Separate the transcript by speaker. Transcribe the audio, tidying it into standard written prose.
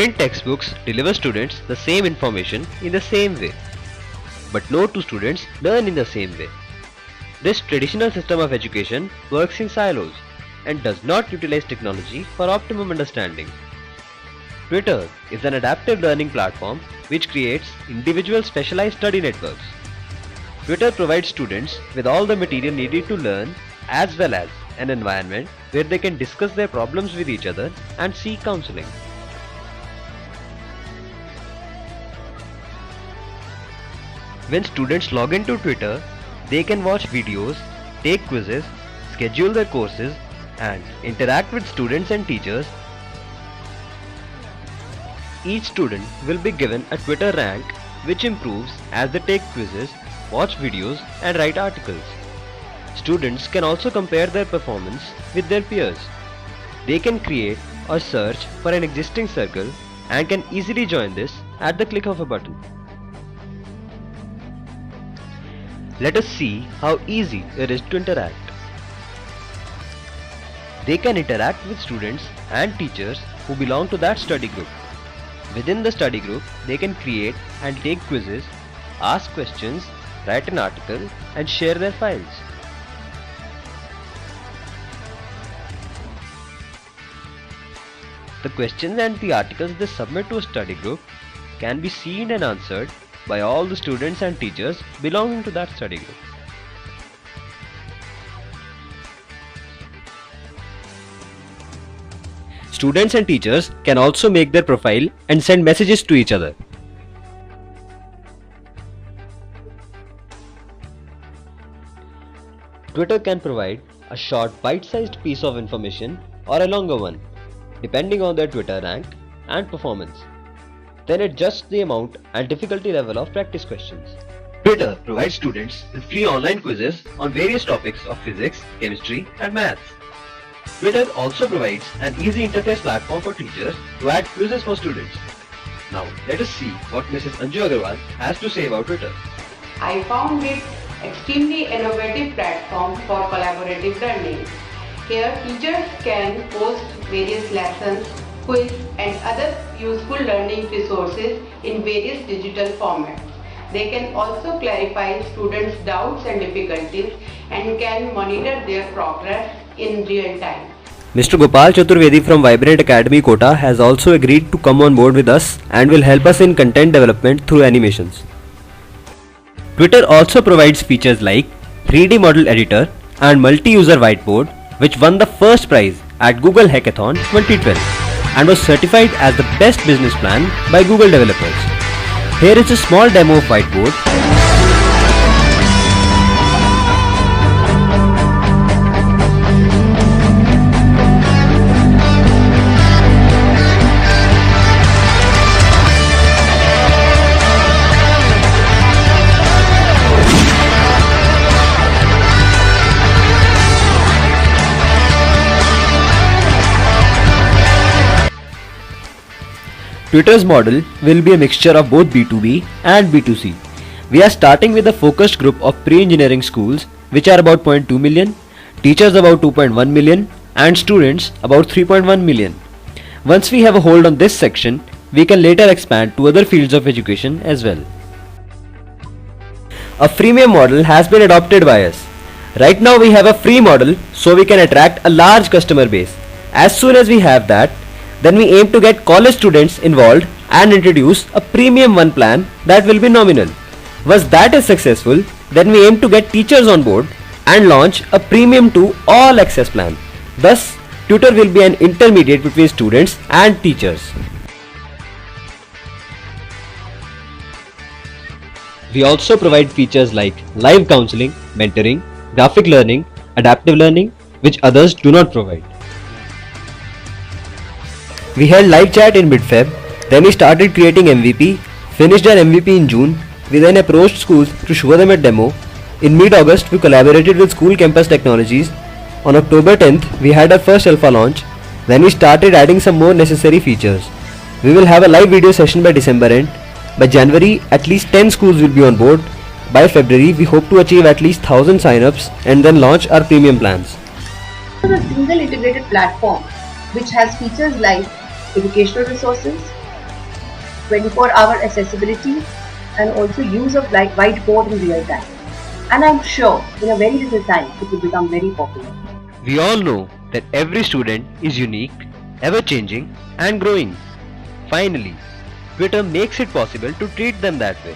Speaker 1: Print textbooks deliver students the same information in the same way, but no two students learn in the same way. This traditional system of education works in silos and does not utilize technology for optimum understanding. Twitter is an adaptive learning platform which creates individual specialized study networks. Twitter provides students with all the material needed to learn, as well as an environment where they can discuss their problems with each other and seek counseling. When students log into Twitter, they can watch videos, take quizzes, schedule their courses, and interact with students and teachers. Each student will be given a Twitter rank which improves as they take quizzes, watch videos, and write articles. Students can also compare their performance with their peers. They can create or search for an existing circle and can easily join this at the click of a button. Let us see how easy it is to interact. They can interact with students and teachers who belong to that study group. Within the study group, they can create and take quizzes, ask questions, write an article, and share their files. The questions and the articles they submit to a study group can be seen and answered by all the students and teachers belonging to that study group. Students and teachers can also make their profile and send messages to each other. Twitter can provide a short bite-sized piece of information or a longer one, depending on their Twitter rank and performance. Then adjust the amount and difficulty level of practice questions. Twitter provides students with free online quizzes on various topics of physics, chemistry, and maths. Twitter also provides an easy interface platform for teachers to add quizzes for students. Now let us see what Mrs. Anju Agarwal has to say about Twitter.
Speaker 2: I found it extremely innovative platform for collaborative learning. Here teachers can post various lessons, quiz and other useful learning resources in various digital formats. They can also clarify students' doubts and difficulties and can monitor their progress in real time.
Speaker 1: Mr. Gopal Chaturvedi from Vibrant Academy Kota has also agreed to come on board with us and will help us in content development through animations. Twitter also provides features like 3D model editor and multi-user whiteboard, which won the first prize at Google Hackathon 2012 and was certified as the best business plan by Google developers. Here is a small demo of whiteboard. Twitter's model will be a mixture of both B2B and B2C. We are starting with a focused group of pre-engineering schools, which are about 0.2 million, teachers about 2.1 million, and students about 3.1 million. Once we have a hold on this section, we can later expand to other fields of education as well. A freemium model has been adopted by us. Right now we have a free model, so we can attract a large customer base. As soon as we have that, then we aim to get college students involved and introduce a premium one plan that will be nominal. Once that is successful, then we aim to get teachers on board and launch a premium 2 all access plan. Thus, Twitter will be an intermediate between students and teachers. We also provide features like live counseling, mentoring, graphic learning, adaptive learning, which others do not provide. We held live chat in mid-Feb, then we started creating MVP, finished our MVP in June, we then approached schools to show them a demo. In mid-August, we collaborated with School Campus Technologies. On October 10th, we had our first alpha launch, then we started adding some more necessary features. We will have a live video session by December end. By January, at least 10 schools will be on board. By February, we hope to achieve at least 1000 sign-ups and then launch our premium plans.
Speaker 3: It is a single integrated platform which has features like educational resources, 24-hour accessibility, and also use of whiteboard in real time. And I'm sure in a very little time it will become very popular.
Speaker 1: We all know that every student is unique, ever-changing and growing. Finally, Twitter makes it possible to treat them that way.